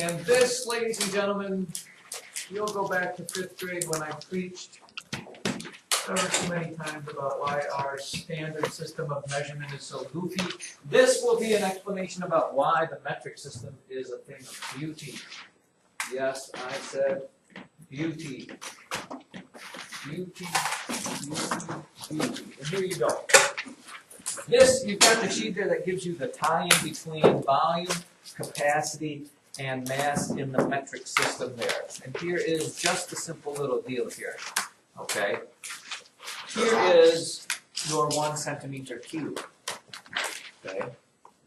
And this, ladies and gentlemen, you'll go back to 5th grade when I preached ever so many times about why our standard system of measurement is so goofy. This will be an explanation about why the metric system is a thing of beauty. Yes, I said beauty. Beauty, beauty, beauty. And here you go. This, you've got the sheet there that gives you the tie-in between volume, capacity, and mass in the metric system there. And here is just a simple little deal here. Okay? Here is your 1 centimeter cube. Okay?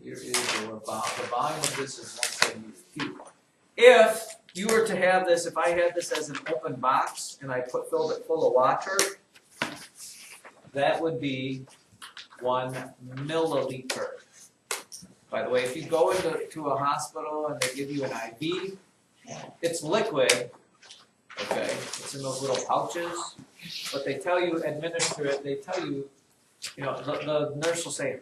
Here is your the volume of this is 1 centimeter cube. If you were to have this, if I had this as an open box and I filled it full of water, that would be 1 milliliter. By the way, if you go into a hospital and they give you an IV, it's liquid. Okay, it's in those little pouches, but they tell you administer it. They tell you, the nurse will say,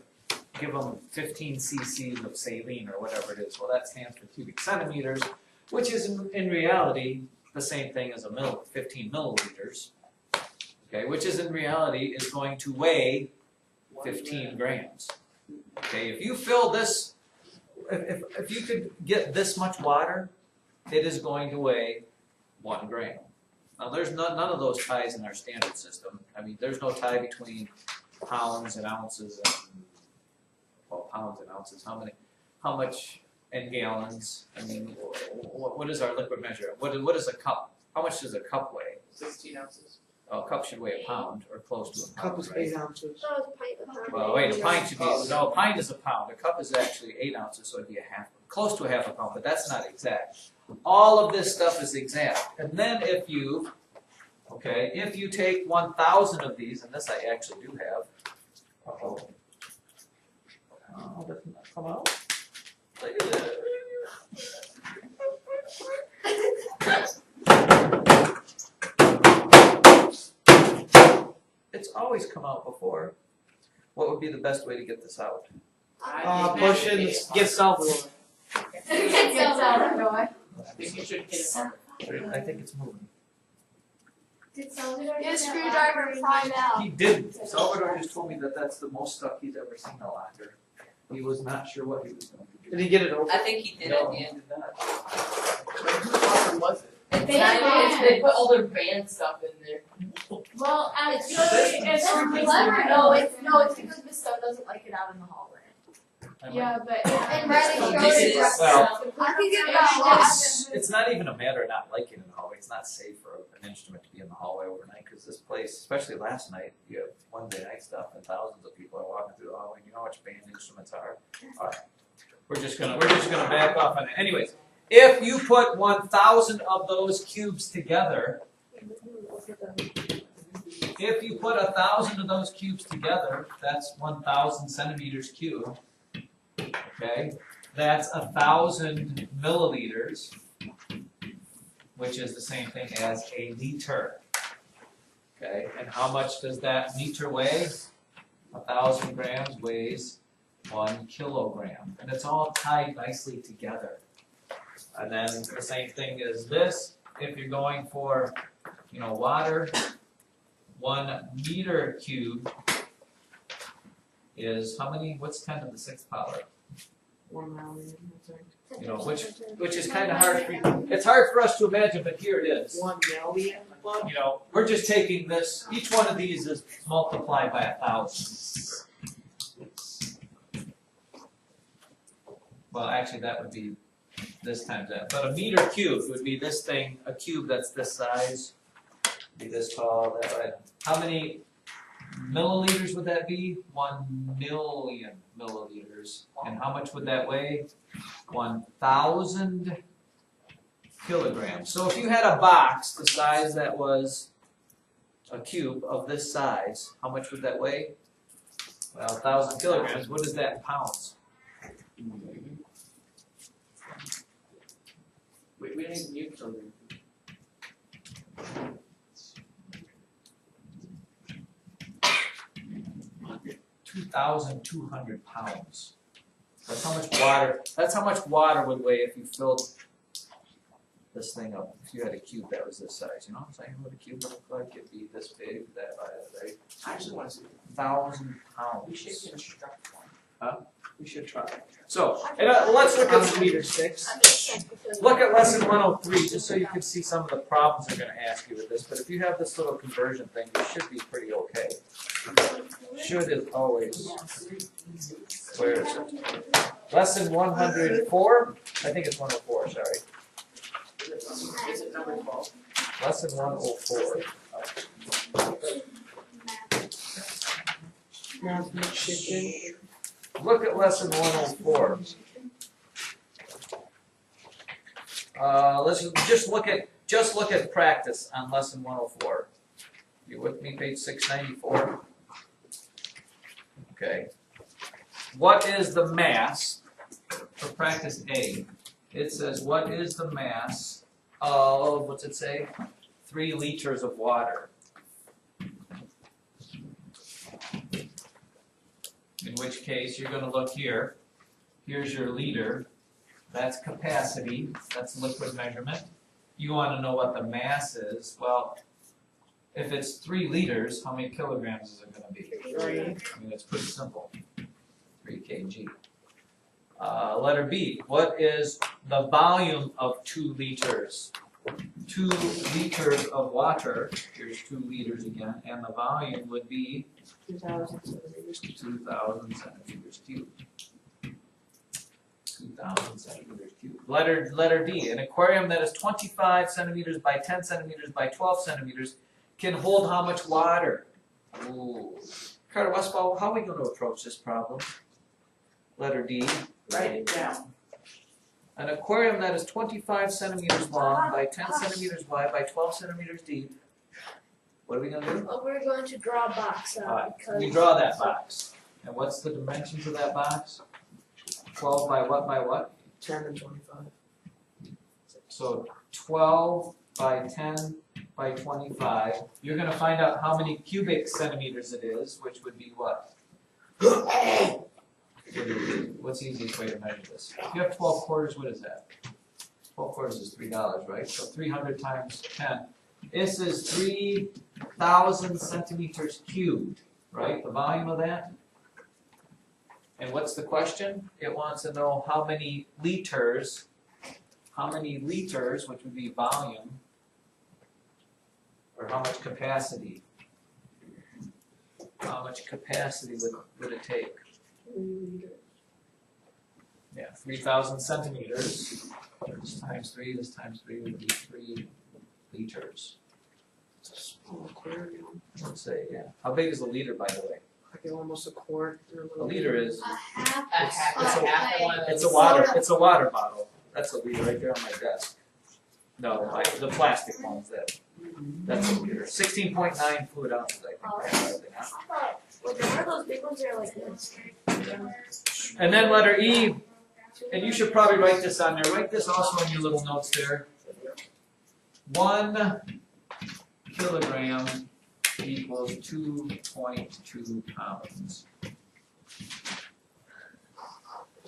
give them 15 cc's of saline or whatever it is. Well, that stands for cubic centimeters, which is in reality the same thing as 15 milliliters. Okay, which is in reality is going to weigh 15 grams. Okay, if you fill this, if you could get this much water, it is going to weigh 1 gram. Now, there's none of those ties in our standard system. I mean, there's no tie between pounds and ounces and, well, pounds and ounces. How much, and gallons? I mean, what is our liquid measure? What is a cup? How much does a cup weigh? 16 ounces. Oh, a cup should weigh a pound or close to a pound. Cup is right? 8 ounces. Well, wait, a pint should be, no, a pint is a pound. A cup is actually 8 ounces, so it'd be close to a half a pound, but that's not exact. All of this stuff is exact. And then if you take 1,000 of these, and this I actually do have. Uh-oh. Oh, that did not come out. Look at that. It's always come out before. What would be the best way to get this out? Push it and get Salvador. I think you should hit it hard. I think it's moving. Did Salvador get a screwdriver and pry it out? He didn't. Salvador just told me that that's the most stuff he's ever seen a locker. He was not sure what he was going to do. Did he get it open? I think he did No, at the he end. did not. Whose locker was it? Band. They put all their band stuff in there. Well, it's clever. No, it's because Miss Stone doesn't like it out in the hallway. Yeah, but and Riley showed it. Well, I think it got lost. It's not even a matter of not liking it in the hallway. It's not safe for an instrument to be in the hallway overnight because this place, especially last night, you have Wednesday night stuff and thousands of people are walking through the hallway. You know how much band instruments are. All right, we're just gonna back off on it. Anyways, if you put 1,000 of those cubes together, if you put 1,000 of those cubes together, that's 1,000 centimeters cubed. Okay, that's 1,000 milliliters, which is the same thing as a liter. Okay, and how much does that liter weigh? 1,000 grams weighs 1 kilogram, and it's all tied nicely together. And then the same thing as this. If you're going for, water, 1 meter cube is how many? What's 10 to the 6th power? 1 million, I think. Which is kind of hard for you. It's hard for us to imagine, but here it is. 1 million? We're just taking this. Each one of these is multiplied by 1,000. Well, actually, that would be this times that. But a meter cubed would be this thing, a cube that's this size, be this tall, that way. How many milliliters would that be? 1 million milliliters. And how much would that weigh? 1,000 kilograms. So if you had a box the size that was a cube of this size, how much would that weigh? Well, 1,000 kilograms. What is that in pounds? We don't even use children. 2,200 pounds. That's how much water would weigh if you filled this thing up, if you had a cube that was this size, you know what I'm saying, what a cube would look like, it'd be this big, that, right? I actually wanna see, 1,000 we should pounds. construct one. We should try. So, and, let's look at meter 6. I'm just checking because- Look at lesson 103, just so you can see some of the problems they're gonna ask you with this, but if you have this little conversion thing, you should be pretty okay. Should is always, where is it? Lesson 104, I think it's 104, sorry. Is it number 12? Lesson 104. Math chicken. Look at lesson 104. Let's just look at practice on lesson 104. You with me, page 694? Okay. What is the mass for practice A? It says, what is the mass of, what's it say? 3 liters of water. In which case, you're gonna look here. Here's your liter. That's capacity, that's liquid measurement. You wanna know what the mass is. Well, if it's 3 liters, how many kilograms is it gonna be? 3. I mean, it's pretty simple. 3 kg. Letter B, what is the volume of 2 liters? 2 liters of water, here's 2 liters again, and the volume would be 2,000 centimeters. 2,000 centimeters cubed. 2,000 centimeters cubed. Letter D, an aquarium that is 25 centimeters by 10 centimeters by 12 centimeters can hold how much water? Ooh. Carter Westfall, how are we going to approach this problem? Letter D, Write it down. an aquarium that is 25 centimeters long by 10 centimeters wide by 12 centimeters deep. What are we going to do? Oh, we're going to draw a box out because. We draw that box. And what's the dimensions of that box? 12 by what by what? 10 and 25. So 12 by 10 by 25. You're going to find out how many cubic centimeters it is, which would be what? What's the easiest way to measure this? If you have 12 quarters, what is that? 12 quarters is $3, right? So 300 times 10. This is 3,000 centimeters cubed, right? The volume of that. And what's the question? It wants to know how many liters, which would be volume, or how much capacity. How much capacity would it take? 3 liters. Yeah, 3,000 centimeters. This times 3 would be 3 liters. It's a small aquarium. Let's say, yeah. How big is a liter, by the way? Like almost a quart or a A little. liter is, A half one of it's those. a water bottle. That's a liter right there on my desk. No, the plastic ones, that's a liter. 16.9 fluid ounces, I think. Well, there are those big ones that are like this. And then letter E, and you should probably write this on there. Write this also in your little notes there. 1 kilogram equals 2.2 pounds.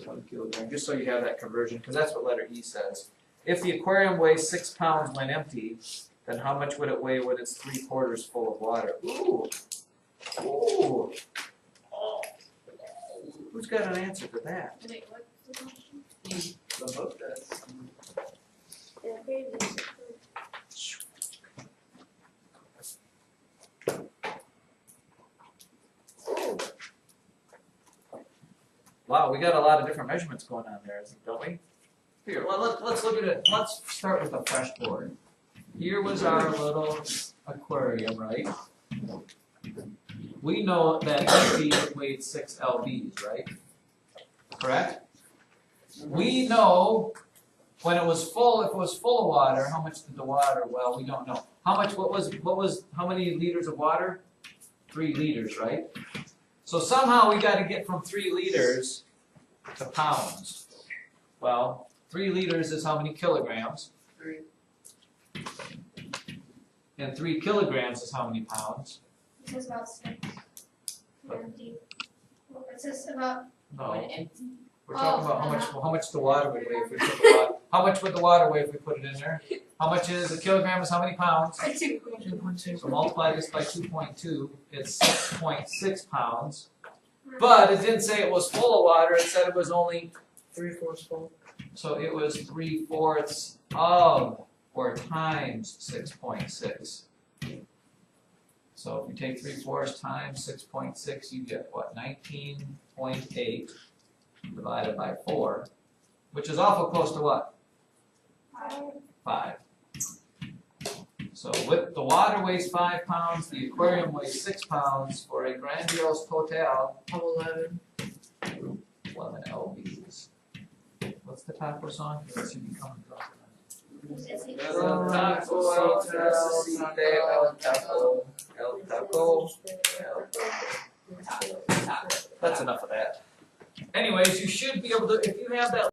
1 kilogram, just so you have that conversion, because that's what letter E says. If the aquarium weighs 6 pounds when empty, then how much would it weigh when it's 3/4 full of water? Ooh. Ooh. Oh. Who's got an answer to that? Wait, what's the question? The book does. Yeah, crazy. Wow, we got a lot of different measurements going on there, don't we? Here, let's look at it. Let's start with a fresh board. Here was our little aquarium, right? We know that empty weighed 6 lbs, right? Correct? We know when it was full, if it was full of water, how much did the water? Well, we don't know. How much? How many liters of water? 3 liters, right? So somehow we got to get from 3 liters to pounds. Well, 3 liters is how many kilograms? 3. And 3 kilograms is how many pounds? It says about 6. Empty. Well, it says about. No, When empty. we're talking about how much the water would weigh if we took a lot. How much would the water weigh if we put it in there? How much is a kilogram is how many pounds? 2.2. So multiply this by 2.2, it's 6.6 pounds. But it didn't say it was full of water, it said it was only, 3/4 full. so it was 3/4 of, or times 6.6. So if you take 3/4 times 6.6, you get what, 19.8 divided by 4, which is awful close to what? 5. So with the water weighs 5 pounds, the aquarium weighs 6 pounds for a grandiose total Of 11. 11 lbs. What's the taco song? It should be coming from. El taco, el taco, el taco. That's enough of that. Anyways, you should be able to, if you have that